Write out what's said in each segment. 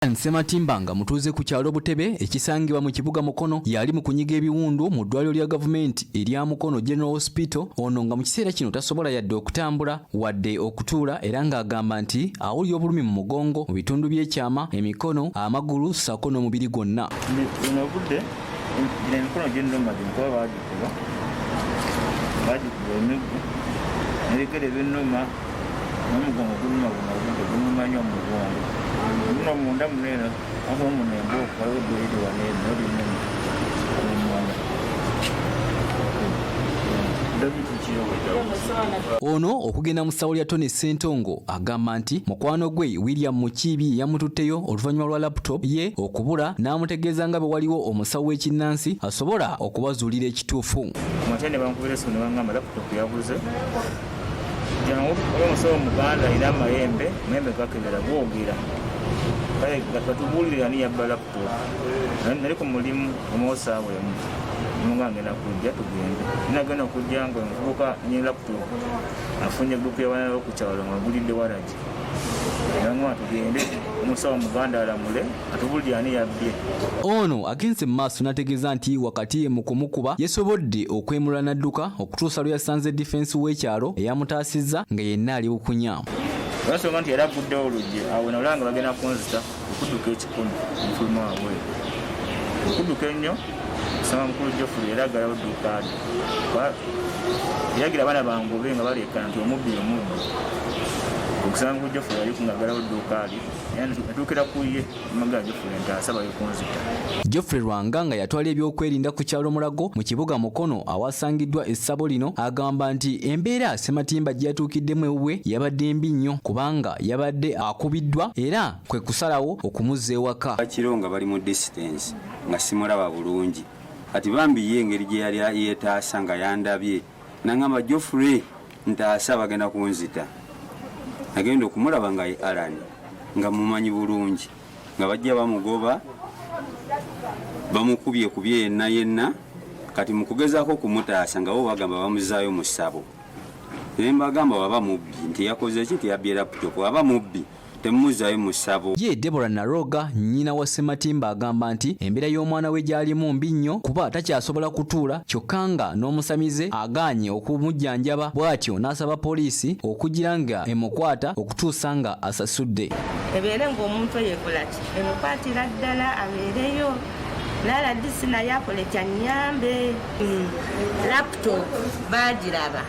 Nsematimba nga mutuuze ku kyalo Butebe ekisangibwa mu kibuga Mukono yali mu kunyiga ebiwundu mu ddwaliro lya gavumenti erya Mukono General Hospital. Ono nga mu kiseera kino tasobola yadde okutambula wadde okutuula era ng'agamba nti awulira obulumi mu mugongo, mu bitundu by'ekyama, emikono, amagulu ssaako n'omubiri gwonna. Bino obudde emikono gy'ennuma kuba baagikuba emiggo n'ebigere by'ennuma n'omugongo guluma obudde guluma nnyo mu mugongo. Muno munda munene aho munembo waliwo bwedi wanene n'olunene omwana. Ono okugenda mu ssabo lya Tony Ssentongo agamba nti mukwano gwe William Mukiibi yamututteyo oluvannyuma lwa laptop ye okubula n'amutegeeza nga bwe waliwo omusawo w'ekinnansi asobola okubazuulira ekituufu. Amatende bankubira esimu ne bangamba laptop yabuze. Jangu omusawo Muganda alina amayembe gakebera gwogera. Batubulira ani yabba laptop. Nali ku mulimu omwosaabwe muganga na kujja tugende. Nagenda okujja nga nvubuka ne laptop. Afunye group y'abaana ku kyalo ngulidde waraji. Nangwa tugende omusawo Muganda alamule atubulira ani yabbye. Ono agenze mu maaso n'ategeeza nti wakati mu kumukuba yesobodde okwemulwa n'adduka okutuusa lwe yasanze defense w'ekyalo eyamutaasizza nga yenna ali bukunya. Basonga nti era agudde oluggi awo nalanga bagenda kunzita okudduka ekikumi omufuluma waabwe. Okudduka ennyo kusanga mukulu Geoffrey era aggalawo ddukaadi. Yagira abaana bangobe nga baleekana nti omubbi okusanga Geoffrey yali kungaggalawo ddukaadi atuukira ku ye amaga Geoffrey nti asabayo kunzita. Geoffrey Lwanga nga yatwala ebyokwerinda ku kyalo Mulago mu kibuga Mukono awasangiddwa essabo lino agamba nti embeera Ssematimba gyatuukiddemu ewuwe yabadde mbi nnyo kubanga yabadde akubiddwa era kwe kusalawo okumuzza ewaka. Bakiro nga bali mu distance nga simulaba bulungi kati bambi ye engeri gye yali yeetaasa nga yandabye nangamba Geoffrey ntaasa bagenda kunzita. Nagenda okumulaba nga ye Alan nga mumanyi bulungi nga bajja bamugoba bamukubye yenna kati mukugezaako kumutaasa nga bo bagamba bamuzaayo mu ssabo. Ne mbagamba waba mubbi nti yakoze ki tiyabbye laptop waba mubbi temumuzaayo mu ssabo. Ye Deborah Naroga nnyina wa Ssematimba agamba nti embeera y'omwana we gy'alimu mbi nnyo kuba takyasobola kutuula kyokka nga n'Omusamizze agaanye okumujjanjaba bw'atyo n'asaba poliisi okugira nga emukwata okutuusa nga asasudde. Ebeere ng'omuntu yeekola ki emukwatira ddala abeereyo n'aladisi naye akole kyannyambe. Laptop baagiraba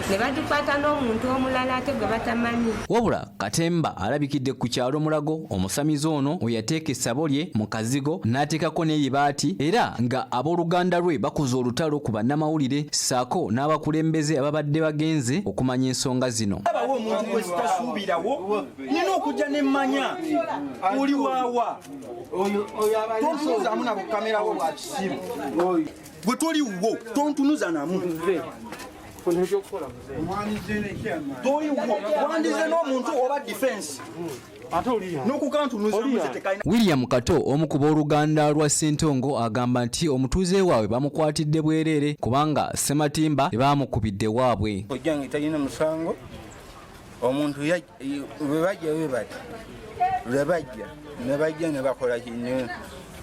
ne bagikwata n'omuntu omulala ate gwe batamanyi. Wabula Katemba alabikidde ku kyalo Mulago Omusamizze ono oyateeka essabo lye mu kazigo n'ateekako n'ebibaati era nga abooluganda lwe bakoze olutalo ku bannamawulire ssaako n'abakulembeze ababadde bagenze okumanya ensonga zino. Abawo omuntu gwe sitasuubirawo nina okujja ne mmanya oli waawa tontunuzamu nabo kamerawo bwa kisimu bwe toli wo tontunuza namu wandize n'omuntu oba defense William Kato omu ku booluganda lwa Ssentongo agamba nti omutuuze waabwe bamukwatidde bwereere kubanga Ssematimba baamukubidde waabwe. Ojjange talina musango omuntu bwe bajja ne bajja ne bakola kino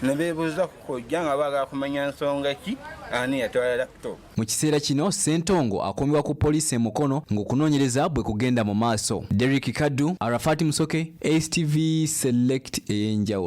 ne beebuuza ku kojja nga baagala kumanya nsonga ki ani yatwala laptop. Mu kiseera kino Ssentongo akomebwa ku poliisi e Mukono ng'okunoonyereza bwe kugenda mu maaso. Derek Kaddu, Arafati Musoke, STV Select ey'enjawulo.